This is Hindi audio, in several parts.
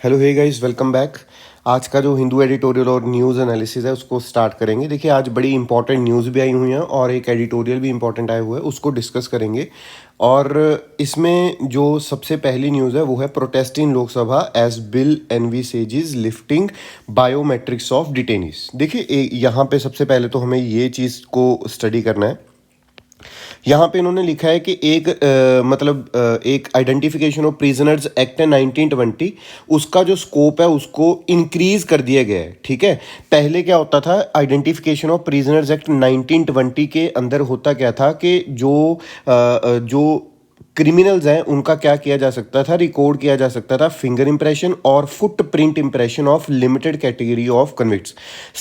Hello hey guys, welcome back. आज का जो हिंदू एडिटोरियल और न्यूज़ एनालिसिस है उसको स्टार्ट करेंगे। देखिए, आज बड़ी इंपॉर्टेंट न्यूज़ भी आई हुई हैं और एक एडिटोरियल भी इंपॉर्टेंट आया हुआ है, उसको डिस्कस करेंगे। और इसमें जो सबसे पहली न्यूज़ है वो है protest in Lok Sabha as bill envisages lifting biometrics of detainees. देखिए, यहाँ पे सबसे पहले तो हमें ये चीज़ को स्टडी करना है। यहाँ पे इन्होंने लिखा है कि एक आइडेंटिफिकेशन ऑफ प्रिजनर्स एक्ट है 1920, उसका जो स्कोप है उसको इंक्रीज कर दिया गया है। ठीक है, पहले क्या होता था, आइडेंटिफिकेशन ऑफ प्रिजनर्स एक्ट 1920 के अंदर होता क्या था कि जो क्रिमिनल्स हैं उनका क्या किया जा सकता था, रिकॉर्ड किया जा सकता था फिंगर इंप्रेशन और foot print impression of limited category of convicts.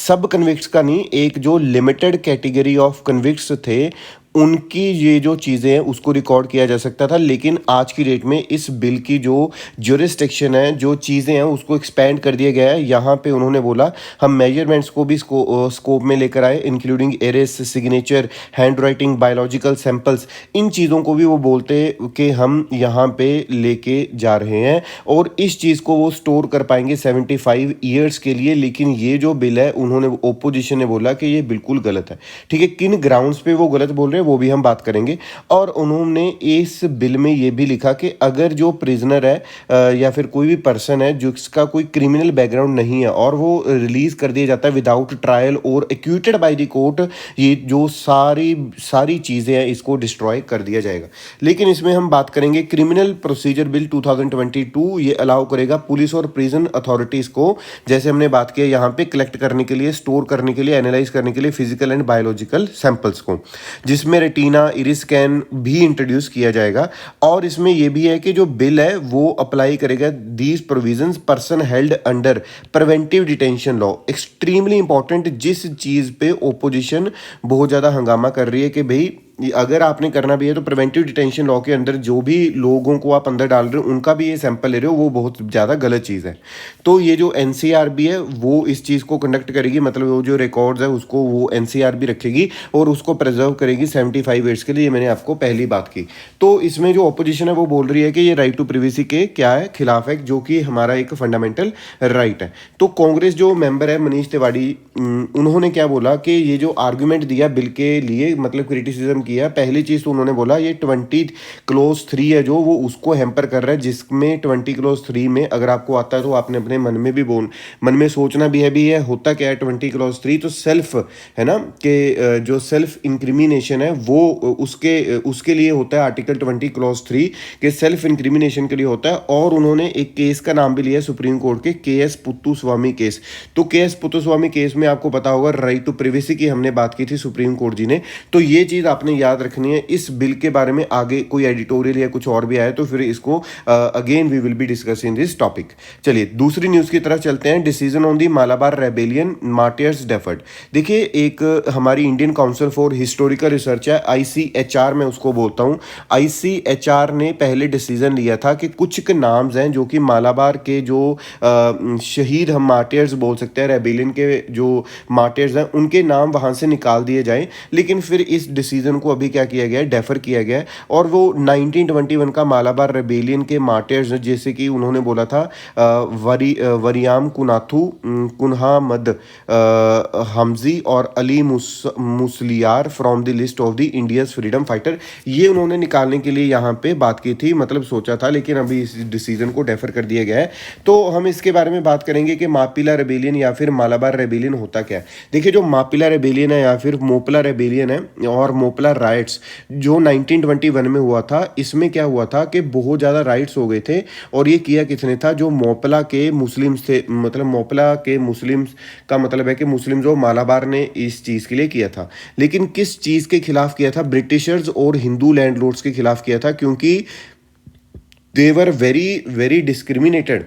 सब कन्विक्ट्स का नहीं, एक जो लिमिटेड कैटेगरी ऑफ कन्विक्ट्स थे उनकी ये जो चीज़ें हैं उसको रिकॉर्ड किया जा सकता था। लेकिन आज की डेट में इस बिल की जो ज्यूरिसडिक्शन है, जो चीज़ें हैं, उसको एक्सपेंड कर दिया गया है। यहाँ पे उन्होंने बोला हम मेजरमेंट्स को भी स्कोप में लेकर आए, including erasures, signature, handwriting, biological samples. इन चीज़ों को भी वो बोलते कि हम यहाँ पे लेके जा रहे हैं और इस चीज़ को वो स्टोर कर पाएंगे 75 ईयर्स के लिए। लेकिन ये जो बिल है, उन्होंने ओपोजिशन ने बोला कि ये बिल्कुल गलत है। ठीक है, किन ग्राउंड्स पे वो गलत बोल रहे हैं वो भी हम बात करेंगे। और उन्होंने इस बिल में ये भी लिखा कि अगर जो प्रिजनर है या फिर कोई भी पर्सन है जिसका कोई क्रिमिनल बैकग्राउंड नहीं है और वो रिलीज कर दिया जाता है विदाउट ट्रायल और एक्यूटेड बाय द कोर्ट, ये जो सारी सारी चीज़ें हैं इसको डिस्ट्रॉय कर दिया जाएगा। लेकिन इसमें हम बात करेंगे क्रिमिनल प्रोसीजर बिल 2022, ये अलाउ करेगा पुलिस और प्रिजन अथॉरिटीज़ को, जैसे हमने बात किया यहाँ पे, कलेक्ट करने के लिए, स्टोर करने के लिए, एनालाइज करने के लिए फिजिकल एंड बायोलॉजिकल सैंपल्स को, जिसमें रेटिना, इरिस स्कैन भी इंट्रोड्यूस किया जाएगा। और इसमें यह भी है कि जो बिल है वो अप्लाई करेगा these provisions person held under preventive detention law. Extremely important, जिस चीज़ पे ओपोजिशन बहुत ज़्यादा हंगामा कर रही है कि भाई अगर आपने करना भी है तो प्रिवेंटिव डिटेंशन लॉ के अंदर जो भी लोगों को आप अंदर डाल रहे हो उनका भी ये सैंपल ले रहे हो, वो बहुत ज़्यादा गलत चीज़ है। तो ये जो एनसीआरबी है वो इस चीज़ को कंडक्ट करेगी, मतलब वो जो रिकॉर्ड्स है उसको वो एनसीआरबी रखेगी और उसको प्रिजर्व करेगी 75 ईयर्स के लिए। ये मैंने आपको पहली बात की। तो इसमें जो अपोजिशन है वो बोल रही है कि ये राइट टू प्रिवेसी के क्या है, खिलाफ है, जो कि हमारा एक फंडामेंटल राइट है। तो कांग्रेस जो मेंबर है मनीष तिवारी, उन्होंने क्या बोला कि ये जो आर्गुमेंट दिया बिल के लिए, मतलब क्रिटिसिज्म किया, पहली चीज़ तो उन्होंने बोला ये 20 क्लोज 3 है जो वो उसको हैम्पर कर रहा है, जिसमें 20 क्लोज 3 में अगर आपको आता है तो आपने अपने मन में भी मन में सोचना भी है होता क्या है 20 क्लोज 3। तो सेल्फ है ना, कि जो सेल्फ इंक्रिमिनेशन है वो उसके लिए होता है आर्टिकल 20 क्लोज 3 के, सेल्फ इंक्रिमिनेशन के लिए होता है। और उन्होंने एक केस का नाम भी लिया सुप्रीम कोर्ट के, केएस पुत्तुस्वामी केस। तो केएस पुत्तुस्वामी केस में आपको पता होगा राइट टू प्रिवेसी की हमने बात की थी सुप्रीम कोर्ट जी ने। तो ये चीज़ आपने याद रखनी है। इस बिल के बारे में आगे कोई एडिटोरियल या कुछ और भी आए तो फिर इसको again we will be discussing this topic. चलिए दूसरी न्यूज़ की तरफ चलते हैं। Decision on the Malabar rebellion, martyrs deferred. देखिए, एक हमारी Indian council for historical research है, ICHR मैं उसको बोलता हूँ। ICHR ने पहले डिसीजन लिया था कि कुछ के नाम्स हैं जो कि मालाबार के जो शहीद, हम मार्टियर्स बोल सकते हैं, रेबेलियन के जो मार्टियर्स हैं उनके नाम वहाँ से निकाल दिए जाएं। लेकिन फिर इस डिसीजन को अभी क्या किया गया है, डेफर किया गया है। और वो 1921 का मालाबार रेबेलियन के मार्टियर्स, जैसे कि उन्होंने बोला था वरियाम कुनाथू, कुन्हामद हमजी और Ali Musliyar from the list of the India's freedom fighter, ये उन्होंने निकालने के लिए यहाँ पे बात की थी, मतलब सोचा था। लेकिन अभी इस डिसीजन को डेफर कर दिया गया है। तो हम इसके बारे में बात करेंगे कि मापिला रेबेलियन या फिर मालाबार रेबेलियन होता क्या है। देखिए, जो मापिला रेबेलियन है या फिर मोपला रेबेलियन है और मोपला राइट्स जो 1921 में हुआ था, इसमें क्या हुआ था कि बहुत ज़्यादा राइट्स हो गए थे। और ये किया किसने था, जो मोपला के मुस्लिम्स थे, मतलब मोपला के मुस्लिम्स का मतलब है कि मुस्लिम जो मालाबार ने इस चीज़ के लिए किया था। लेकिन किस चीज़ के खिलाफ किया था, ब्रिटिशर्स और हिंदू लैंडलॉर्ड्स के खिलाफ किया था, क्योंकि दे वर वेरी वेरी डिस्क्रिमिनेटेड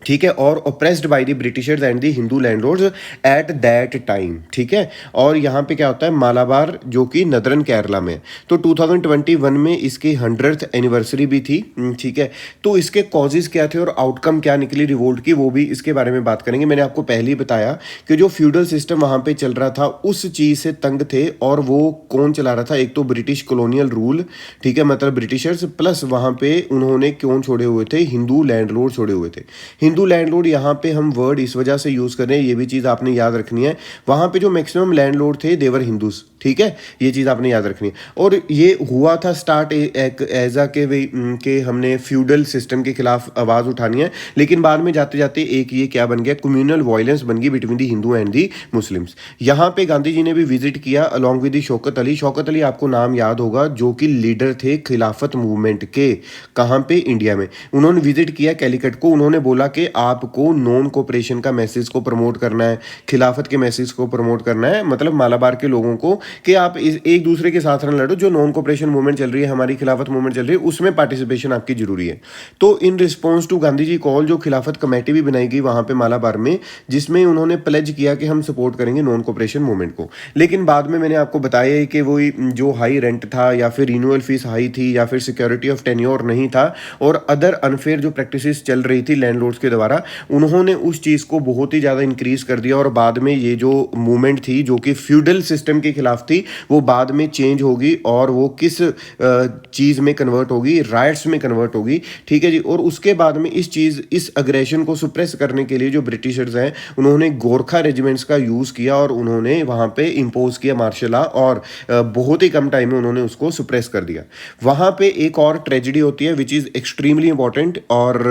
ठीक है, और oppressed by the Britishers and the Hindu landlords at that time. ठीक है, और यहाँ पे क्या होता है, मालाबार जो कि नदरन केरला में, तो 2021 में इसकी 100th एनिवर्सरी भी थी। ठीक है, तो इसके कॉजेज क्या थे और आउटकम क्या निकली रिवोल्ट की, वो भी इसके बारे में बात करेंगे। मैंने आपको पहले ही बताया कि जो फ्यूडल सिस्टम वहाँ पे चल रहा था उस चीज़ से तंग थे, और वो कौन चला रहा था, एक तो ब्रिटिश कॉलोनियल रूल, ठीक है, मतलब ब्रिटिशर्स, प्लस वहाँ पे उन्होंने कौन छोड़े हुए थे, हिंदू लैंडलॉर्ड छोड़े हुए थे। हिंदू लैंडलॉर्ड यहाँ पे हम वर्ड इस वजह से यूज़ कर रहे हैं, ये भी चीज़ आपने याद रखनी है। वहाँ पे जो मैक्सिमम लैंडलॉर्ड थे देवर हिंदूज। ठीक है, ये चीज़ आपने याद रखनी है। और ये हुआ था स्टार्ट एक ऐसा के हमने फ्यूडल सिस्टम के खिलाफ आवाज़ उठानी है, लेकिन बाद में जाते जाते एक ये क्या बन गया, कम्युनल वायलेंस बन गई between the Hindu and the Muslims. यहाँ पे गांधी जी ने भी विजिट किया along with the Shaukat Ali. Shaukat Ali आपको नाम याद होगा, जो कि लीडर थे खिलाफत मूवमेंट के। कहाँ पे, इंडिया में। उन्होंने विजिट किया कैलिकट को। उन्होंने बोला कि आपको नॉन कोऑपरेशन का मैसेज को प्रमोट करना है, खिलाफत के मैसेज को प्रमोट करना है, मतलब मालाबार के लोगों को, कि आप एक दूसरे के साथ न लड़ो। जो नॉन कोऑपरेशन मूवमेंट चल रही है, हमारी खिलाफत मूवमेंट चल रही है, उसमें पार्टिसिपेशन आपकी जरूरी है। तो in response to Gandhi ji call, जो खिलाफत कमेटी भी बनाई गई वहां पे मालाबार में, जिसमें उन्होंने प्लेज किया कि हम सपोर्ट करेंगे नॉन कोऑपरेशन मूवमेंट को। लेकिन बाद में मैंने आपको बताया कि वो जो हाई रेंट था, या फिर रिन्यूअल फीस हाई थी, या फिर सिक्योरिटी ऑफ टेन्योर नहीं था, और अदर अनफेयर जो प्रैक्टिसेस चल रही थी लैंडलॉर्ड्स के द्वारा, उन्होंने उस चीज़ को बहुत ही ज़्यादा इंक्रीज कर दिया। और बाद में ये जो मूवमेंट थी जो कि फ्यूडल सिस्टम के खिलाफ थी, वो बाद में चेंज होगी, और वो किस चीज़ में कन्वर्ट होगी, राइट्स में कन्वर्ट होगी। ठीक है जी। और उसके बाद में इस अग्रेशन को सुप्रेस करने के लिए जो ब्रिटिशर्स हैं, उन्होंने गोरखा रेजिमेंट्स का यूज़ किया, और उन्होंने वहाँ पे इम्पोज किया मार्शल लॉ, और बहुत ही कम टाइम में उन्होंने उसको सुप्रेस कर दिया। वहाँ पे एक और ट्रेजिडी होती है विच इज़ एक्सट्रीमली इंपॉर्टेंट, और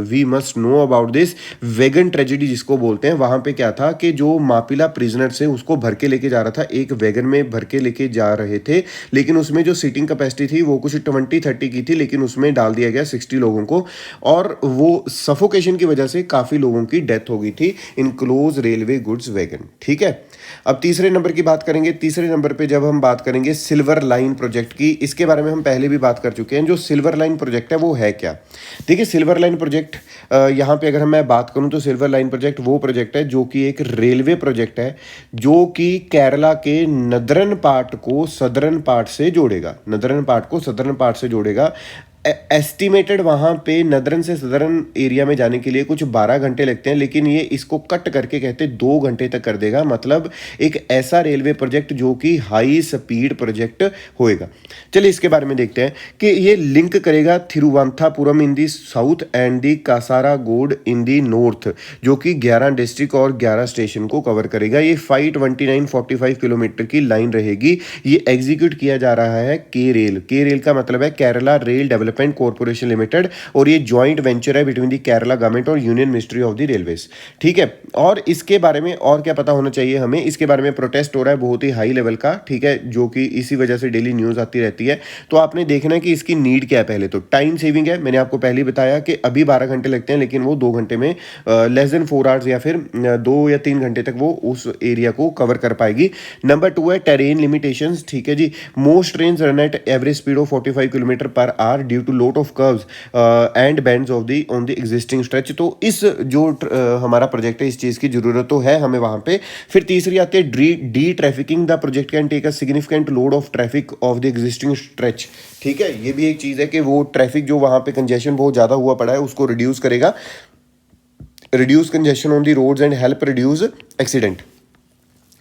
we must know about this, wagon tragedy जिसको बोलते हैं। वहाँ पे क्या था कि जो मापिला प्रिजनर से उसको भर के लेके जा रहा था, एक वैगन में भर के लेके जा रहे थे, लेकिन उसमें जो सीटिंग कैपेसिटी थी वो कुछ 20-30 की थी, लेकिन उसमें डाल दिया गया 60 लोगों को, और वो सफोकेशन की वजह से काफ़ी लोगों की डेथ हो गई थी in close railway goods wagon. ठीक है, अब तीसरे नंबर की बात करेंगे। तीसरे नंबर पे जब हम बात करेंगे सिल्वर लाइन प्रोजेक्ट की, इसके बारे में हम पहले भी बात कर चुके हैं। जो सिल्वर लाइन प्रोजेक्ट है वो है क्या, देखिए सिल्वर लाइन प्रोजेक्ट, यहाँ पे अगर मैं बात करूँ तो सिल्वर लाइन प्रोजेक्ट वो प्रोजेक्ट है जो कि एक रेलवे प्रोजेक्ट है, जो कि केरला के नदरन पार्ट को सदरन पार्ट से जोड़ेगा, नदरन पार्ट को सदरन पार्ट से जोड़ेगा। एस्टिमेटेड वहाँ पे नदरन से सदरन एरिया में जाने के लिए कुछ 12 घंटे लगते हैं, लेकिन ये इसको कट करके कहते 2 घंटे तक कर देगा। मतलब एक ऐसा रेलवे प्रोजेक्ट जो कि हाई स्पीड प्रोजेक्ट होएगा। चलिए इसके बारे में देखते हैं कि ये लिंक करेगा Thiruvananthapuram in the south and the Kasaragod in the north, जो कि 11 डिस्ट्रिक्ट और 11 स्टेशन को कवर करेगा। ये 529-45 किलोमीटर की लाइन रहेगी। ये एग्जीक्यूट किया जा रहा है के रेल का मतलब है Kerala rail development corporation limited, और ये जॉइंट वेंचर है बिटवीन द केरला गवर्नमेंट और union ministry of the railways. ठीक है, और इसके बारे में और क्या पता होना चाहिए हमें, इसके बारे में प्रोटेस्ट हो रहा है बहुत ही हाई लेवल का। ठीक है, जो कि इसी वजह से डेली न्यूज आती रहती है। तो आपने देखना है कि इसकी नीड क्या है। पहले तो टाइम सेविंग है, मैंने आपको पहले ही बताया कि अभी 12 घंटे लगते हैं, लेकिन वो 2 घंटे में लेस देन 4 आवर्स या फिर 2 या 3 घंटे तक वो उस एरिया को कवर कर पाएगी। नंबर 2 है टेरेन लिमिटेशंस। ठीक है जी, most train run at average speed of 45 kilometre per hour due to lot of curves and bends of the on the existing stretch. तो इस जो हमारा प्रोजेक्ट है, इस चीज़ की जरूरत तो है हमें वहाँ पे। फिर तीसरी आती है de trafficking. The project can take a significant load of traffic off the existing stretch. ठीक है, ये भी एक चीज़ है कि वो ट्रैफिक जो वहाँ पे कंजेशन बहुत ज़्यादा हुआ पड़ा है उसको रिड्यूस करेगा, reduce congestion on the roads and help reduce accident.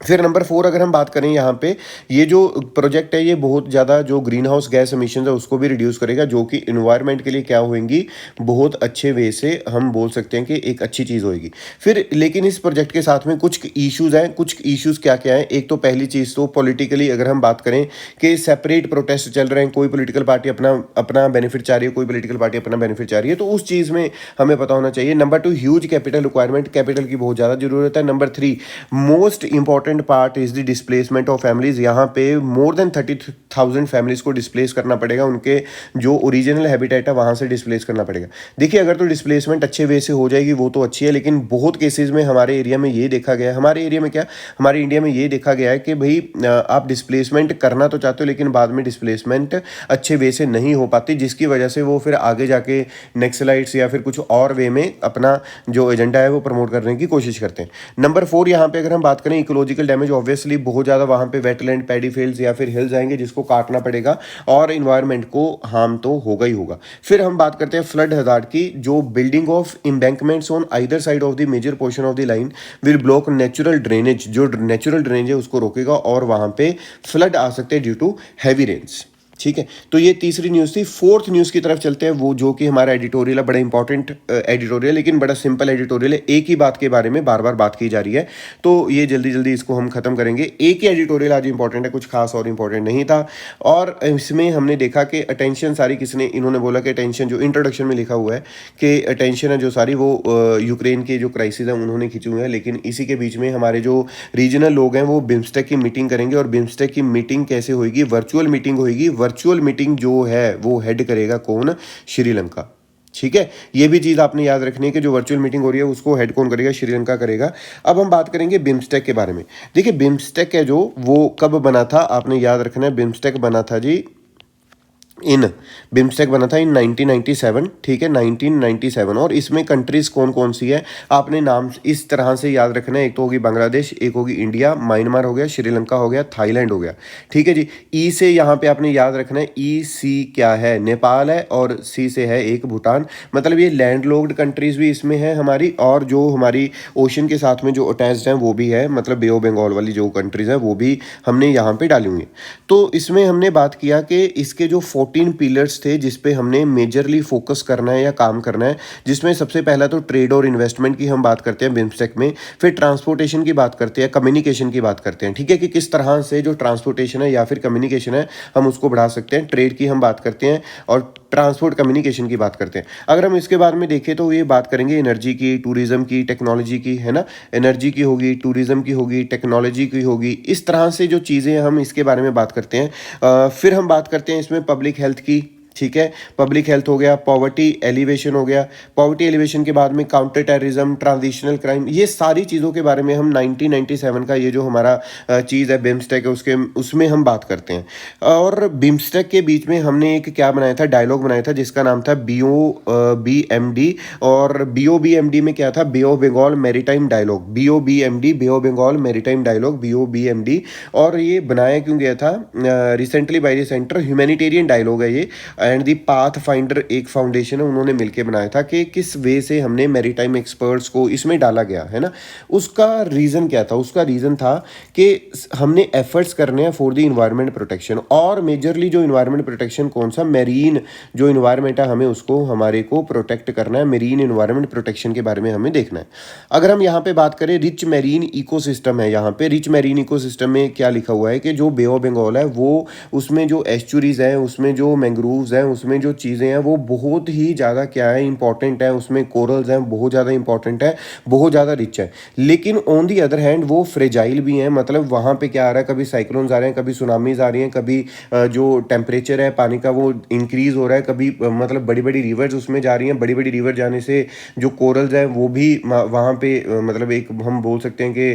फिर नंबर 4 अगर हम बात करें यहाँ पे, ये जो प्रोजेक्ट है ये बहुत ज़्यादा जो ग्रीन हाउस गैस एमिशन है उसको भी रिड्यूस करेगा, जो कि इन्वायरमेंट के लिए क्या होएंगी, बहुत अच्छे वे से हम बोल सकते हैं कि एक अच्छी चीज़ होएगी। फिर लेकिन इस प्रोजेक्ट के साथ में कुछ इश्यूज़ हैं। कुछ इश्यूज़ क्या क्या हैं, एक तो पहली चीज़ तो पॉलिटिकली अगर हम बात करें कि सेपरेट प्रोटेस्ट चल रहे हैं, कोई पोलिटिकल पार्टी अपना बेनिफिट चाह रही है, कोई पोलिटिकल पार्टी अपना बेनिफिट चाह रही है, तो उस चीज़ में हमें पता होना चाहिए। Number 2 huge capital requirement, capital की बहुत ज़्यादा जरूरत है। Number 3 most important important part is the displacement of families. यहाँ पे मोर देन 30,000 फैमिलीज को डिस्प्लेस करना पड़ेगा, उनके जो ओरिजिनल हैबिटेट है वहाँ से डिस्प्लेस करना पड़ेगा। देखिए अगर तो डिस्प्लेसमेंट अच्छे वे से हो जाएगी वो तो अच्छी है, लेकिन बहुत केसेस में हमारे एरिया में ये देखा गया है, हमारे एरिया में क्या, हमारे इंडिया में ये देखा गया है कि भाई आप डिस्प्लेसमेंट करना तो चाहते हो लेकिन बाद में डिस्प्लेसमेंट अच्छे वे से नहीं हो पाती, जिसकी वजह से वो फिर आगे जाके नेक्सलाइट्स या फिर कुछ और वे में अपना जो एजेंडा है वो प्रमोट करने की कोशिश करते हैं। नंबर 4 यहाँ पे अगर हम बात करें इकोलॉजिकल डैमेज, ऑब्वियसली बहुत ज़्यादा वहाँ पे वेटलैंड, पैडी फील्ड्स या फिर हिल्स आएंगे जिसको काटना पड़ेगा और इन्वायरमेंट को हार्म तो होगा ही होगा। फिर हम बात करते हैं फ्लड हजार्ड की, जो building of embankments on either side of the major portion of the line will block natural drainage, जो नेचुरल ड्रेनेज है उसको रोकेगा और वहाँ पे फ्लड आ सकते हैं ड्यू टू हैवी रेन्स। ठीक है, तो ये तीसरी न्यूज़ थी। फोर्थ न्यूज़ की तरफ चलते हैं, वो जो कि हमारा एडिटोरियल है, बड़ा इंपॉर्टेंट एडिटोरियल, लेकिन बड़ा सिंपल एडिटोरियल है, एक ही बात के बारे में बार बार बात की जा रही है, तो ये जल्दी जल्दी इसको हम खत्म करेंगे। एक ही एडिटोरियल आज इंपॉर्टेंट है, कुछ खास और इंपॉर्टेंट नहीं था। और इसमें हमने देखा कि अटेंशन सारी किसने, इन्होंने बोला कि अटेंशन जो इंट्रोडक्शन में लिखा हुआ है कि अटेंशन है जो सारी वो यूक्रेन के जो क्राइसिस है उन्होंने खींचे हुए हैं, लेकिन इसी के बीच में हमारे जो रीजनल लोग हैं वो बिम्स्टेक की मीटिंग करेंगे। और बिम्स्टेक की मीटिंग कैसे होगी? वर्चुअल मीटिंग होगी। वर्चुअल मीटिंग जो है वो हेड करेगा कौन? श्रीलंका। ठीक है, ये भी चीज़ आपने याद रखनी है कि जो वर्चुअल मीटिंग हो रही है उसको हेड कौन करेगा? श्रीलंका करेगा। अब हम बात करेंगे बिम्स्टेक के बारे में। देखिए बिम्स्टेक है जो वो कब बना था, आपने याद रखना है। बिम्स्टेक बना था जी बिम्स्टेक बना था इन 1997। ठीक है, 1997। और इसमें कंट्रीज कौन कौन सी है आपने नाम इस तरह से याद रखना है। एक तो होगी बांग्लादेश, एक होगी इंडिया, म्यांमार हो गया, श्रीलंका हो गया, थाईलैंड हो गया। ठीक है जी। ई से यहाँ पे आपने याद रखना है, ई सी क्या है? नेपाल है, और सी से है एक भूटान। मतलब ये लैंडलॉक्ड कंट्रीज भी इसमें है हमारी, और जो हमारी ओशन के साथ में जो अटैच्ड हैं वो भी है, मतलब बे ऑफ बंगाल वाली जो कंट्रीज हैं वो भी हमने यहाँ पे डाली हुई है। तो इसमें हमने बात किया कि इसके जो 14 पिलर्स थे जिस पे हमने मेजरली फोकस करना है या काम करना है, जिसमें सबसे पहला तो ट्रेड और इन्वेस्टमेंट की हम बात करते हैं बिम्स्टेक में, फिर ट्रांसपोर्टेशन की बात करते हैं, कम्युनिकेशन की बात करते हैं। ठीक है, कि किस तरह से जो ट्रांसपोर्टेशन है या फिर कम्युनिकेशन है हम उसको बढ़ा सकते हैं। ट्रेड की हम बात करते हैं और ट्रांसपोर्ट कम्युनिकेशन की बात करते हैं। अगर हम इसके बारे में देखें तो ये बात करेंगे एनर्जी की, टूरिज्म की, टेक्नोलॉजी की, है ना। एनर्जी की होगी, टूरिज्म की होगी, टेक्नोलॉजी की होगी, इस तरह से जो चीज़ें हम इसके बारे में बात करते हैं। फिर हम बात करते हैं इसमें पब्लिक हेल्थ की। ठीक है, पब्लिक हेल्थ हो गया, पॉवर्टी एलिवेशन हो गया, पॉवर्टी एलिवेशन के बाद में काउंटर टेररिज्म, ट्रांजिशनल क्राइम, ये सारी चीज़ों के बारे में हम 1997 का ये जो हमारा चीज़ है बिम्स्टेक है उसमें हम बात करते हैं। और बिम्स्टेक के बीच में हमने एक क्या बनाया था, डायलॉग बनाया था जिसका नाम था BOBMD। और BOBMD में क्या था? Bay of Bengal maritime dialogue. BOBMD, bay of Bengal maritime dialogue, BOBMD। और ये बनाया क्यों गया था? Recently by the centre, humanitarian dialogue है ये, एंड दी पाथ फाइंडर एक फाउंडेशन है, उन्होंने मिलकर बनाया था कि किस वे से हमने मैरीटाइम एक्सपर्ट्स को इसमें डाला गया है ना। उसका रीज़न क्या था? उसका रीज़न था कि हमने एफर्ट्स करने हैं फॉर द इन्वायरमेंट प्रोटेक्शन, और मेजरली जो इन्वायरमेंट प्रोटेक्शन कौन सा? मेरीन जो इन्वायरमेंट है हमें उसको हमारे को प्रोटेक्ट करना है। मेरीन इन्वायरमेंट प्रोटेक्शन के बारे में हमें देखना है। अगर हम यहाँ पे बात करें रिच मेरीन इकोसिस्टम है, यहाँ पे रिच मेरीन इकोसिस्टम में क्या लिखा हुआ है कि जो बे ऑफ बंगाल है वो उसमें जो एस्चुरीज है, उसमें जो मैंग्रोव्स हैं, उसमें जो चीज़ें हैं वो बहुत ही ज़्यादा क्या है? इंपॉर्टेंट है। उसमें कोरल्स हैं, बहुत ज़्यादा इंपॉर्टेंट है, बहुत ज़्यादा रिच है। लेकिन ऑन दी अदर हैंड वो फ्रेजाइल भी हैं। मतलब वहाँ पे क्या आ रहा है? कभी साइक्लोन्स आ रहे हैं, कभी सुनामीज आ रही हैं, कभी जो टेम्परेचर है पानी का वो इंक्रीज़ हो रहा है, कभी मतलब बड़ी बड़ी रिवर्स उसमें जा रही हैं। बड़ी बड़ी रिवर जाने से जो कोरल्स हैं वो भी वहाँ पे मतलब एक हम बोल सकते हैं कि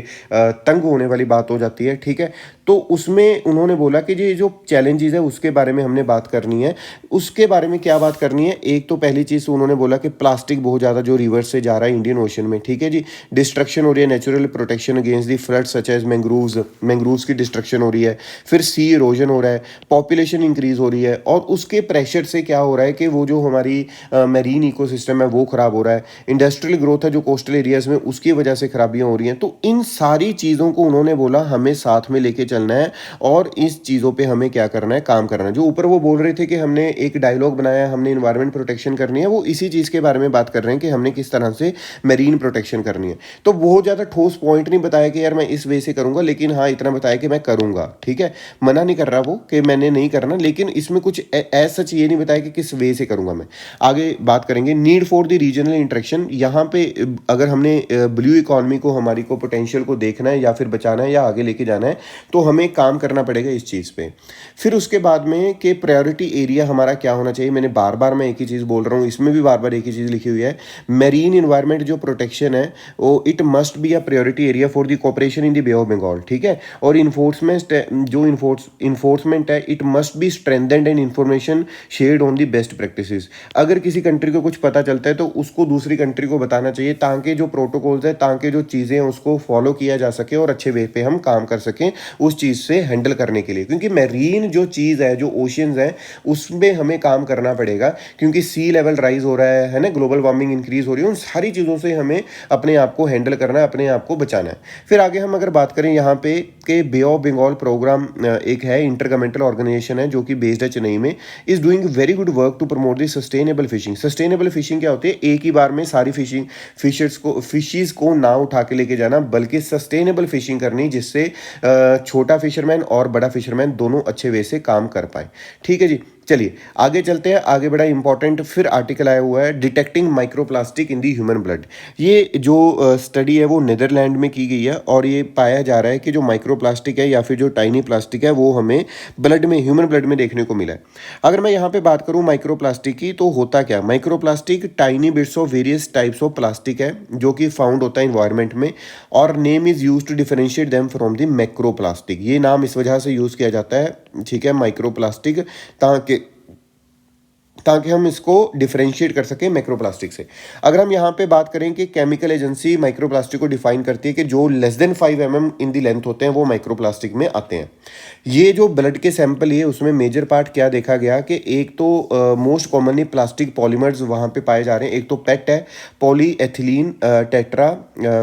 तंग होने वाली बात हो जाती है। ठीक है, तो उसमें उन्होंने बोला कि ये जो चैलेंजेस है उसके बारे में हमने बात करनी है। उसके बारे में क्या बात करनी है? एक तो पहली चीज़ उन्होंने बोला कि प्लास्टिक बहुत ज़्यादा जो रिवर्स से जा रहा है इंडियन ओशन में। ठीक है जी, डिस्ट्रक्शन हो रही है, natural protection against the flood such as mangroves की डिस्ट्रक्शन हो रही है। फिर सी इरोजन हो रहा है, पॉपुलेशन इंक्रीज हो रही है, और उसके प्रेशर से क्या हो रहा है कि वो जो हमारी मैरीन इकोसिस्टम है वो ख़राब हो रहा है। इंडस्ट्रियल ग्रोथ है जो कोस्टल एरियाज़ में, उसकी वजह से खराबियाँ हो रही हैं। तो इन सारी चीज़ों को उन्होंने बोला हमें साथ में लेके चलना है और इस चीज़ों पे हमें क्या करना है, काम करना है। जो ऊपर वो बोल रहे थे कि हमने एक डायलॉग बनाया, हमने इन्वायरमेंट प्रोटेक्शन करनी है, वो इसी चीज़ के बारे में बात कर रहे हैं कि हमने किस तरह से मेरीन प्रोटेक्शन करनी है। तो बहुत ज़्यादा ठोस पॉइंट नहीं बताया कि यार मैं इस वे से करूँगा, लेकिन हाँ इतना बताया कि मैं करूँगा, ठीक है। मना नहीं कर रहा वो कि मैंने नहीं करना, लेकिन इसमें कुछ एज सच ये नहीं बताया कि किस वे से करूँगा मैं। आगे बात करेंगे need for the regional interaction. यहाँ पे अगर हमने ब्लू इकॉनमी को, हमारी को पोटेंशियल को देखना है या फिर बचाना है या आगे लेके जाना है, तो हमें काम करना पड़ेगा इस चीज़ पे। फिर उसके बाद में कि प्रायोरिटी एरिया हमारा क्या होना चाहिए। मैंने बार बार मैं एक ही चीज़ बोल रहा हूँ, इसमें भी बार बार एक ही चीज़ लिखी हुई है, मेरीन इन्वायरमेंट जो प्रोटेक्शन है वो it must be a priority area for the cooperation in the Bay of Bengal, ठीक है। और इन्फोर्समेंट जो इन्फोर्समेंट है it must be strengthened and information shared on the best practices. अगर किसी कंट्री को कुछ पता चलता है तो उसको दूसरी कंट्री को बताना चाहिए, ताकि जो प्रोटोकॉल्स है, ताकि जो चीज़ें हैं उसको फॉलो किया जा सके और अच्छे वे पे हम काम कर सकें उस चीज़ से हैंडल करने के लिए। क्योंकि मेरीन जो चीज़ है, जो ओशियंस हैं, उसमें हमें काम करना पड़ेगा, क्योंकि सी लेवल राइज हो रहा है ना, ग्लोबल वार्मिंग इंक्रीज हो रही है। उन सारी चीज़ों से हमें अपने आप को हैंडल करना है, अपने आप को बचाना है। फिर आगे हम अगर बात करें यहाँ पे कि बे ऑफ बंगाल प्रोग्राम एक है, इंटरगवर्नमेंटल ऑर्गेनाइजेशन है जो कि बेस्ड है चेन्नई में, is doing very good work to promote the sustainable fishing. Sustainable fishing क्या होती है? एक ही बार में सारी फिशेस को ना उठा के लेके जाना, बल्कि सस्टेनेबल फिशिंग करनी, जिससे छोटा फिशरमैन और बड़ा फिशरमैन दोनों अच्छे वे से काम कर पाए। ठीक है जी, चलिए आगे चलते हैं। आगे बड़ा इंपॉर्टेंट फिर आर्टिकल आया हुआ है, डिटेक्टिंग माइक्रोप्लास्टिक इन दी ह्यूमन ब्लड। ये जो स्टडी है वो नीदरलैंड में की गई है और ये पाया जा रहा है कि जो माइक्रोप्लास्टिक है या फिर जो टाइनी प्लास्टिक है वो हमें ब्लड में, ह्यूमन ब्लड में देखने को मिला है। अगर मैं यहाँ पे बात करूँ माइक्रोप्लास्टिक की, तो होता क्या? Microplastic tiny bits of various types of plastic है जो कि फाउंड होता है इन्वायरमेंट में, और name is use to differentiate them from the macroplastic. ये नाम इस वजह से यूज़ किया जाता है, ठीक है, माइक्रोप्लास्टिक, ताकि हम इसको डिफरेंशिएट कर सकें मैक्रोप्लास्टिक से। अगर हम यहाँ पे बात करें कि केमिकल एजेंसी माइक्रोप्लास्टिक को डिफाइन करती है कि जो less than 5 mm in the length होते हैं वो माइक्रोप्लास्टिक में आते हैं। ये जो ब्लड के सैंपल है उसमें मेजर पार्ट क्या देखा गया कि एक तो मोस्ट कॉमनली प्लास्टिक पॉलीमर्स वहाँ पे पाए जा रहे हैं। एक तो पेट है, पॉलीएथिलीन टेट्रा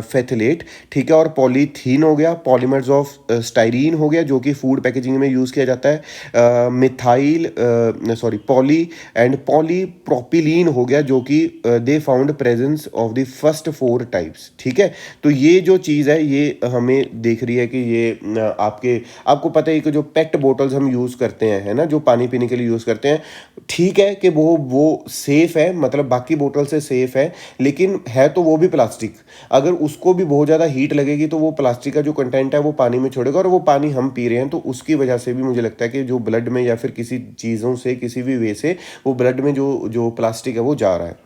फेथिलेट, ठीक है, और पॉलीथीन हो गया, पॉलीमर्स ऑफ स्टाइरीन हो गया जो कि फूड पैकेजिंग में यूज़ किया जाता है, मिथाइल पॉली एंड पॉलीप्रोपिलीन हो गया जो कि they found presence of the first 4 types. ठीक है, तो ये जो चीज़ है ये हमें देख रही है कि ये आपको पता है कि जो पेट बोटल्स हम यूज़ करते हैं, है ना, जो पानी पीने के लिए यूज़ करते हैं, ठीक है कि वो सेफ़ है, मतलब बाकी बोतल से सेफ़ है, लेकिन है तो वो भी प्लास्टिक। अगर उसको भी बहुत ज़्यादा हीट लगेगी तो वो प्लास्टिक का जो कंटेंट है वो पानी में छोड़ेगा, और वो पानी हम पी रहे हैं, तो उसकी वजह से भी मुझे लगता है कि जो ब्लड में या फिर किसी चीज़ों से, किसी भी वे से वो ब्लड में जो प्लास्टिक है वो जा रहा है।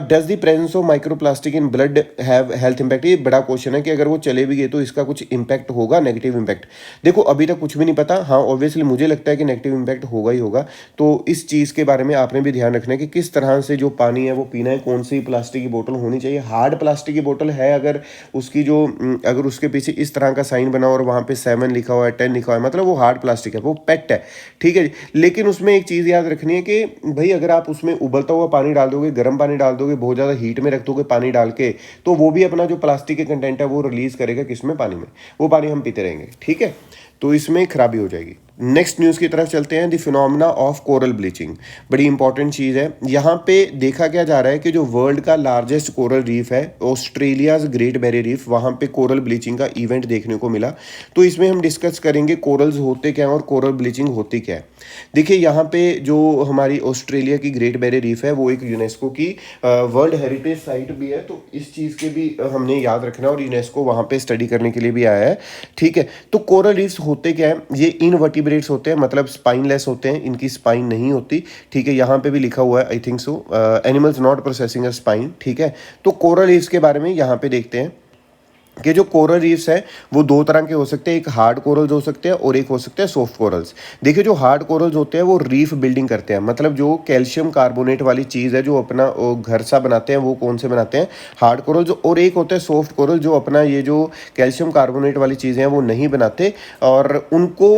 Does the presence of microplastic in blood have health impact? ये बड़ा क्वेश्चन है कि अगर वो चले भी गए तो इसका कुछ इंपैक्ट होगा, नेगेटिव इंपैक्ट। देखो अभी तक कुछ भी नहीं पता। हाँ ऑब्वियसली मुझे लगता है कि नेगेटिव इंपैक्ट होगा ही होगा। तो इस चीज़ के बारे में आपने भी ध्यान रखना है कि किस तरह से जो पानी है वो पीना है, कौन सी प्लास्टिक की बोतल होनी चाहिए। हार्ड प्लास्टिक की बोतल है, अगर उसके पीछे इस तरह का साइन बना और वहाँ पे 7 लिखा हुआ है, 10 लिखा हुआ है, मतलब वो हार्ड प्लास्टिक है, वो पेट है, ठीक है। लेकिन उसमें एक चीज़ याद रखनी है कि भाई अगर आप उसमें उबलता हुआ पानी डाल दोगे, गर्म पानी डाल दोगे, बहुत ज़्यादा हीट में रख दोगे पानी डाल के, तो वो भी अपना जो प्लास्टिक के कंटेंट है वो रिलीज करेगा किसमें? पानी में। वो पानी हम पीते रहेंगे, ठीक है, तो इसमें खराबी हो जाएगी। नेक्स्ट न्यूज़ की तरफ चलते हैं, the phenomena of coral bleaching. बड़ी इंपॉर्टेंट चीज़ है। यहाँ पे देखा क्या जा रहा है कि जो वर्ल्ड का लार्जेस्ट कोरल रीफ है, ऑस्ट्रेलियाज ग्रेट बैरियर रीफ, वहाँ पे कोरल ब्लीचिंग का इवेंट देखने को मिला। तो इसमें हम डिस्कस करेंगे कोरल्स होते क्या हैं और कोरल ब्लीचिंग होती क्या है। देखिए यहाँ पे जो हमारी ऑस्ट्रेलिया की ग्रेट बैरियर रीफ है वो एक यूनेस्को की वर्ल्ड हेरिटेज साइट भी है, तो इस चीज़ के भी हमने याद रखना है, और यूनेस्को वहाँ पे स्टडी करने के लिए भी आया है, ठीक है। तो कोरल रीफ्स होते क्या है? ये इनवर्टिब्रेट्स होते हैं, मतलब स्पाइनलेस होते हैं, इनकी स्पाइन नहीं होती, ठीक है। यहाँ पे भी लिखा हुआ है I think so, animals not processing a spine, ठीक है। तो कोरल रीफ्स के बारे में यहाँ पे देखते हैं कि जो कोरल रीफ्स है वो 2 तरह के हो सकते हैं, एक हार्ड कोरल्स हो सकते हैं और एक हो सकते हैं सॉफ्ट कोरल्स। देखिए जो हार्ड कोरल्स होते हैं वो रीफ बिल्डिंग करते हैं, मतलब जो कैल्शियम कार्बोनेट वाली चीज़ है जो अपना घर सा बनाते हैं, वो कौन से बनाते हैं? Hard corals. और एक होते हैं सॉफ्ट कोरल जो अपना ये जो कैल्शियम कार्बोनेट वाली चीज़ें हैं वो नहीं बनाते, और उनको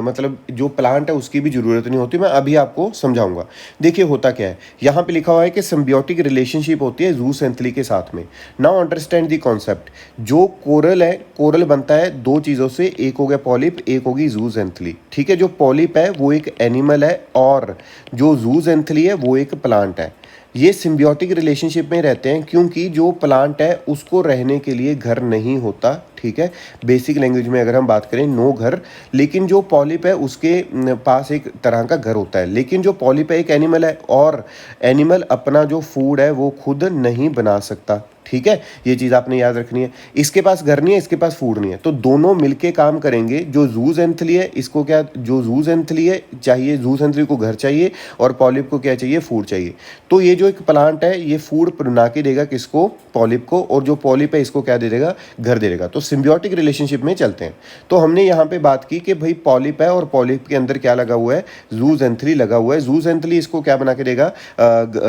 मतलब जो प्लांट है उसकी भी ज़रूरत नहीं होती। मैं अभी आपको समझाऊंगा। देखिए होता क्या है, यहाँ पे लिखा हुआ है कि सिम्बियोटिक रिलेशनशिप होती है जू सेंथली के साथ में। Now understand the concept. Correct. जो कोरल है, कोरल बनता है दो चीज़ों से, एक हो गया पॉलिप, एक होगी जूजेंथली। ठीक है, जो पॉलिप है वो एक एनिमल है और जो जूजेंथली है वो एक प्लांट है। ये सिम्बियोटिक रिलेशनशिप में रहते हैं क्योंकि जो प्लांट है उसको रहने के लिए घर नहीं होता। ठीक है, बेसिक लैंग्वेज में अगर हम बात करें, नो घर। लेकिन जो पॉलिप है उसके पास एक तरह का घर होता है। लेकिन जो पॉलिप है एक एनिमल है और एनिमल अपना जो फूड है वो खुद नहीं बना सकता। ठीक है, ये चीज़ आपने याद रखनी है। इसके पास घर नहीं है, इसके पास फूड नहीं है, तो दोनों मिलके काम करेंगे। जो जूजेंथली है इसको क्या, जो जूजेंथली है चाहिए, जूजेंथली को घर चाहिए और पॉलिप को क्या चाहिए, फूड चाहिए। तो ये जो एक प्लांट है ये फूड बना के देगा किसको, पॉलिप को, और जो पॉलिप है इसको क्या दे देगा, घर दे देगा। तो सिम्बियोटिक रिलेशनशिप में चलते हैं। तो हमने यहाँ पे बात की कि भाई पॉलिप है और पॉलिप के अंदर क्या लगा हुआ है, जूजेंथली लगा हुआ है। जूजेंथली इसको क्या बना के देगा,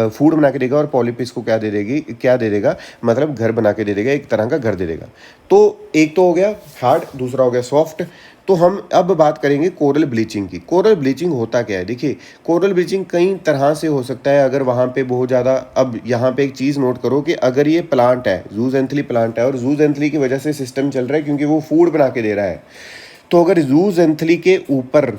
फूड बना के देगा, और पॉलिप इसको क्या दे देगी, क्या दे देगा, मतलब घर बना के दे देगा, एक तरह का घर दे देगा। तो एक तो हो गया हार्ड, दूसरा हो गया सॉफ्ट। तो हम अब बात करेंगे कोरल ब्लीचिंग की। कोरल ब्लीचिंग होता क्या है, देखिए कोरल ब्लीचिंग कई तरह से हो सकता है। अगर वहाँ पे बहुत ज़्यादा, अब यहाँ पे एक चीज़ नोट करो कि अगर ये प्लांट है, जूजेंथली प्लांट है, और जूजेंथली की वजह से सिस्टम चल रहा है क्योंकि वो फूड बना के दे रहा है, तो अगर जूजेंथली के ऊपर,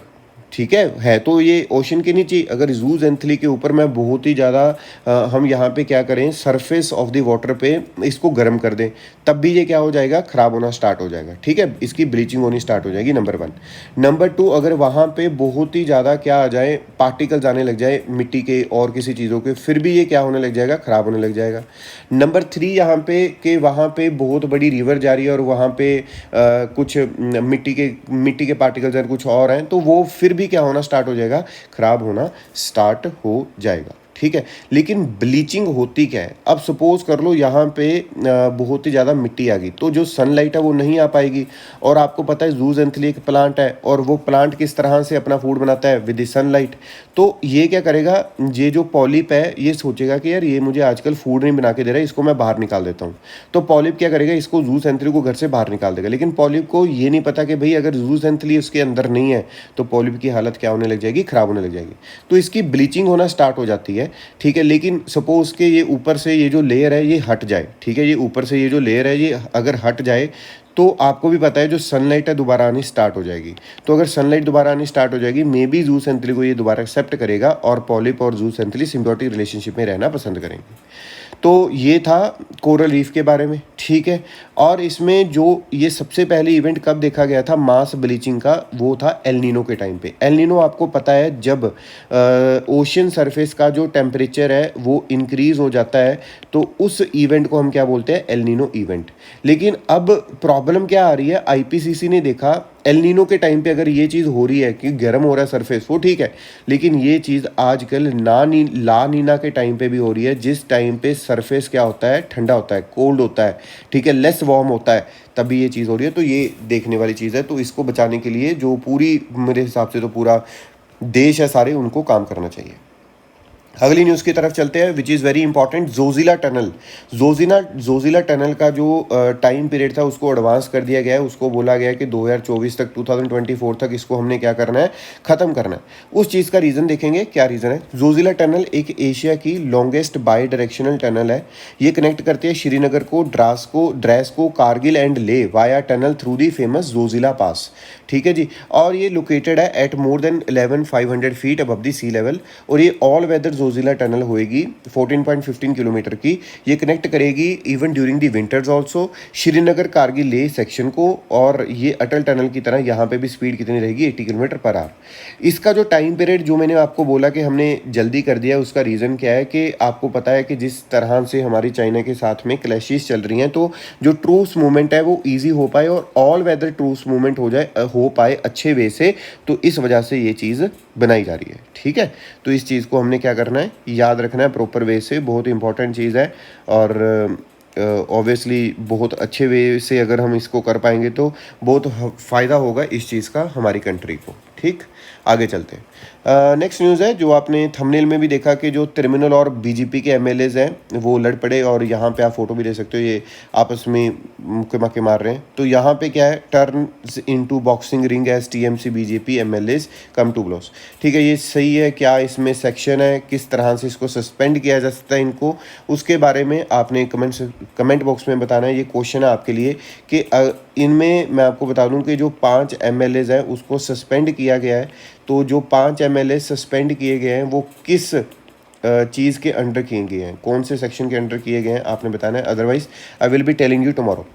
ठीक है तो ये ओशन के नीचे, अगर जूजेंथली के ऊपर मैं बहुत ही ज़्यादा हम यहाँ पे क्या करें, सरफेस ऑफ द वाटर पे इसको गर्म कर दें, तब भी ये क्या हो जाएगा, ख़राब होना स्टार्ट हो जाएगा। ठीक है, इसकी ब्लीचिंग होनी स्टार्ट हो जाएगी, नंबर 1। नंबर 2, अगर वहाँ पे बहुत ही ज़्यादा क्या आ जाए, पार्टिकल्स आने लग जाए मिट्टी के और किसी चीज़ों के, फिर भी ये क्या होने लग जाएगा, ख़राब होने लग जाएगा। नंबर 3 यहाँ पे कि वहाँ पे बहुत बड़ी रिवर जा रही है और वहाँ पे कुछ मिट्टी के पार्टिकल्स और कुछ और हैं, तो वो फिर भी क्या होना स्टार्ट हो जाएगा, खराब होना स्टार्ट हो जाएगा। ठीक है, लेकिन ब्लीचिंग होती क्या है, अब सपोज कर लो यहाँ पे बहुत ही ज़्यादा मिट्टी आ गई, तो जो सनलाइट है वो नहीं आ पाएगी। और आपको पता है जूजेंथली एक प्लांट है और वो प्लांट किस तरह से अपना फूड बनाता है, विद द सनलाइट। तो ये क्या करेगा, ये जो पॉलिप है ये सोचेगा कि यार ये मुझे आजकल फूड नहीं बना के दे रहा है, इसको मैं बाहर निकाल देता हूँ। तो पॉलिप क्या करेगा, इसको जूजेंथली को घर से बाहर निकाल देगा। लेकिन पॉलिप को ये नहीं पता कि भाई अगर जूजेंथली उसके अंदर नहीं है तो पॉलिप की हालत क्या होने लग जाएगी, खराब होने लग जाएगी। तो इसकी ब्लीचिंग होना स्टार्ट हो जाती है। ठीक है, लेकिन सपोज के ये ऊपर से ये जो लेयर है ये हट जाए, ठीक है, ये ऊपर से ये जो लेयर है ये अगर हट जाए, तो आपको भी पता है जो सनलाइट है दोबारा आनी स्टार्ट हो जाएगी। तो अगर सनलाइट दोबारा आनी स्टार्ट हो जाएगी, मे बी जूसेंथली को ये दोबारा एक्सेप्ट करेगा और पॉलिप और जूसेंथली सिम्बियोटिक रिलेशनशिप में रहना पसंद करेंगे। तो ये था कोरल रीफ के बारे में। ठीक है, और इसमें जो ये सबसे पहले इवेंट कब देखा गया था मास ब्लीचिंग का, वो था एल नीनो के टाइम पे। एल नीनो आपको पता है जब ओशन सरफेस का जो टेम्परेचर है वो इंक्रीज हो जाता है, तो उस इवेंट को हम क्या बोलते हैं, एल नीनो इवेंट। लेकिन अब प्रॉब्लम क्या आ रही है, आईपीसीसी ने देखा एल नीनो के टाइम पे अगर ये चीज़ हो रही है कि गर्म हो रहा है सरफेस, वो ठीक है, लेकिन ये चीज़ आजकल ला नीना के टाइम पे भी हो रही है, जिस टाइम पे सरफेस क्या होता है, ठंडा होता है, कोल्ड होता है, ठीक है, लेस वार्म होता है, तभी ये चीज़ हो रही है। तो ये देखने वाली चीज़ है। तो इसको बचाने के लिए जो पूरी, मेरे हिसाब से तो पूरा देश है सारे, उनको काम करना चाहिए। अगली न्यूज़ की तरफ चलते हैं, which is very important, Zoji La tunnel. Zoji La tunnel का जो टाइम पीरियड था उसको एडवांस कर दिया गया है। उसको बोला गया है कि 2024 तक, 2024 तक इसको हमने क्या करना है, ख़त्म करना है। उस चीज़ का रीज़न देखेंगे, क्या रीज़न है। जोजिला टनल एक एशिया की लॉन्गेस्ट बाई डायरेक्शनल टनल है। ये कनेक्ट करती है श्रीनगर को, ड्रेस को, Kargil and Leh via tunnel through the famous Zojila pass. ठीक है जी, और ये लोकेटेड है at more than 11,500 feet above the sea level. और ये ऑल वेदर जोजिला टनल होएगी 14.15 किलोमीटर की। ये कनेक्ट करेगी even during the winters also Srinagar Kargil ले सेक्शन को। और ये अटल टनल की तरह यहाँ पे भी स्पीड कितनी रहेगी, 80 किलोमीटर पर आवर। इसका जो टाइम पीरियड जो मैंने आपको बोला कि हमने जल्दी कर दिया, उसका रीज़न क्या है कि आपको पता है कि जिस तरह से हमारी चाइना के साथ में क्लैशेस चल रही हैं, तो जो ट्रूस मूवमेंट है वो ईजी हो पाए और ऑल वेदर ट्रूस मूवमेंट हो पाए अच्छे वे से, तो इस वजह से ये चीज़ बनाई जा रही है। ठीक है, तो इस चीज़ को हमने क्या करना है, याद रखना है प्रॉपर वे से, बहुत इंपॉर्टेंट चीज़ है। और ऑब्वियसली बहुत अच्छे वे से अगर हम इसको कर पाएंगे तो बहुत फ़ायदा होगा इस चीज़ का हमारी कंट्री को। ठीक, आगे चलते हैं। नेक्स्ट न्यूज़ है जो आपने थंबनेल में भी देखा कि जो त्रिमिनल और बीजेपी के एमएलएज हैं वो लड़ पड़े, और यहाँ पे आप फोटो भी दे सकते हो, ये आपस में मुक्के मक्के मार रहे हैं। तो यहाँ पे क्या है, turns into boxing ring as TMC BJP MLAs come to blows. ठीक है, ये सही है क्या? इसमें सेक्शन है, किस तरह से इसको सस्पेंड किया जा सकता है इनको, उसके बारे में आपने कमेंट बॉक्स में बताना है। ये क्वेश्चन है आपके लिए कि इनमें मैं आपको बता दूं कि जो 5 एमएलएज हैं उसको सस्पेंड किया गया है। तो जो 5 एमएलए सस्पेंड किए गए हैं वो किस चीज़ के अंडर किए गए हैं, कौन से सेक्शन के अंडर किए गए हैं, आपने बताना है। Otherwise I will be telling you tomorrow.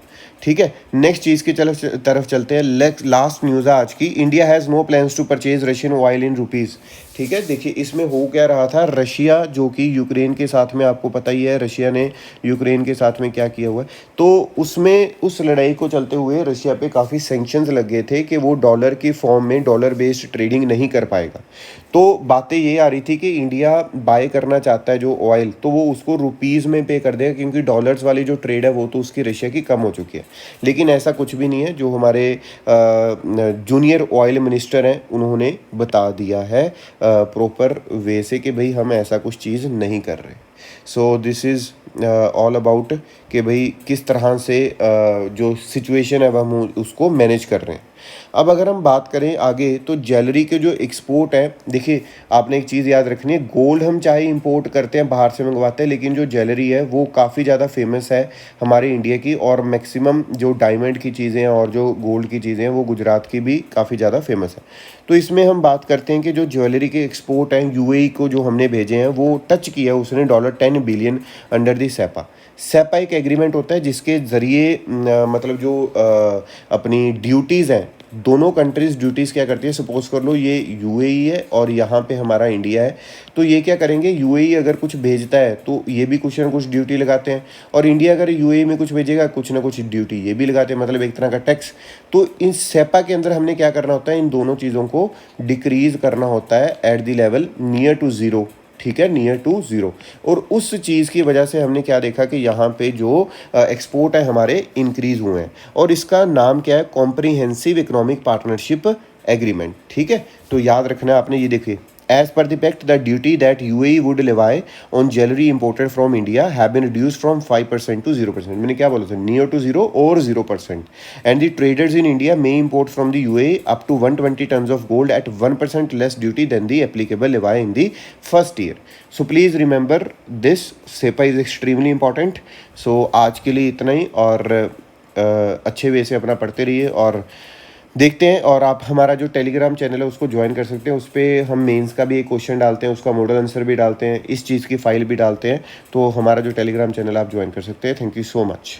ठीक है, नेक्स्ट चीज़ की तरफ चलते हैं। लास्ट न्यूज़ है आज की। India has no plans to purchase Russian oil in rupees. ठीक है, देखिए इसमें हो क्या रहा था, रशिया जो कि यूक्रेन के साथ में, आपको पता ही है रशिया ने यूक्रेन के साथ में क्या किया हुआ है, तो उसमें उस लड़ाई को चलते हुए रशिया पे काफ़ी सेंक्शंस लग गए थे कि वो डॉलर की फॉर्म में डॉलर बेस्ड ट्रेडिंग नहीं कर पाएगा। तो बातें ये आ रही थी कि इंडिया बाय करना चाहता है जो ऑयल, तो वो उसको रुपीज़ में पे कर देगा, क्योंकि डॉलर्स वाली जो ट्रेड है वो तो उसकी रशिया की कम हो चुकी है। लेकिन ऐसा कुछ भी नहीं है, जो हमारे जूनियर ऑयल मिनिस्टर हैं उन्होंने बता दिया है प्रॉपर वे से कि भाई हम ऐसा कुछ चीज़ नहीं कर रहे। So this is all about कि भाई किस तरह से जो सिचुएशन है वह हम उसको मैनेज कर रहे हैं। अब अगर हम बात करें आगे, तो ज्वेलरी के जो एक्सपोर्ट है, देखिए आपने एक चीज़ याद रखनी है, गोल्ड हम चाहे इंपोर्ट करते हैं, बाहर से मंगवाते हैं, लेकिन जो ज्वेलरी है वो काफ़ी ज़्यादा फेमस है हमारे इंडिया की, और मैक्सिमम जो डायमंड की चीज़ें हैं और जो गोल्ड की चीज़ें हैं वो गुजरात की भी काफ़ी ज़्यादा फेमस है। तो इसमें हम बात करते हैं कि जो ज्वेलरी के एक्सपोर्ट हैं यूएई को जो हमने भेजे हैं वो टच किया उसने $10 बिलियन अंडर दी सेपा। सेपा एक एग्रीमेंट होता है जिसके ज़रिए मतलब जो अपनी ड्यूटीज़ हैं, दोनों कंट्रीज़ ड्यूटीज़ क्या करती है, सपोज कर लो ये यूएई है और यहाँ पे हमारा इंडिया है, तो ये क्या करेंगे, यूएई अगर कुछ भेजता है तो ये भी कुछ ना कुछ ड्यूटी लगाते हैं, और इंडिया अगर यूएई में कुछ भेजेगा कुछ ना कुछ ड्यूटी ये भी लगाते हैं, मतलब एक तरह का टैक्स। तो इन सेपा के अंदर हमने क्या करना होता है, इन दोनों चीज़ों को डिक्रीज़ करना होता है at the level near to zero. ठीक है, नियर टू ज़ीरो। और उस चीज़ की वजह से हमने क्या देखा कि यहाँ पे जो एक्सपोर्ट है हमारे इंक्रीज़ हुए हैं, और इसका नाम क्या है, कॉम्प्रिहेंसिव इकोनॉमिक पार्टनरशिप एग्रीमेंट। ठीक है, तो याद रखना है आपने, ये देखिए as per the pact the duty that UAE would levy on jewellery imported from India have been reduced from 5% to 0%। मैंने क्या बोला था, नियर टू जीरो और 0%। And the traders in India may import from the UAE up to 120 tons of gold at 1% less duty than the applicable levy in the first year. So please remember this, SEPA is extremely important. So आज के लिए इतना ही, और अच्छे वे से अपना पढ़ते रहिए और देखते हैं। और आप हमारा जो टेलीग्राम चैनल है उसको ज्वाइन कर सकते हैं, उस पर हम मेंस का भी एक क्वेश्चन डालते हैं, उसका मॉडल आंसर भी डालते हैं, इस चीज़ की फाइल भी डालते हैं। तो हमारा जो टेलीग्राम चैनल आप ज्वाइन कर सकते हैं। Thank you so much.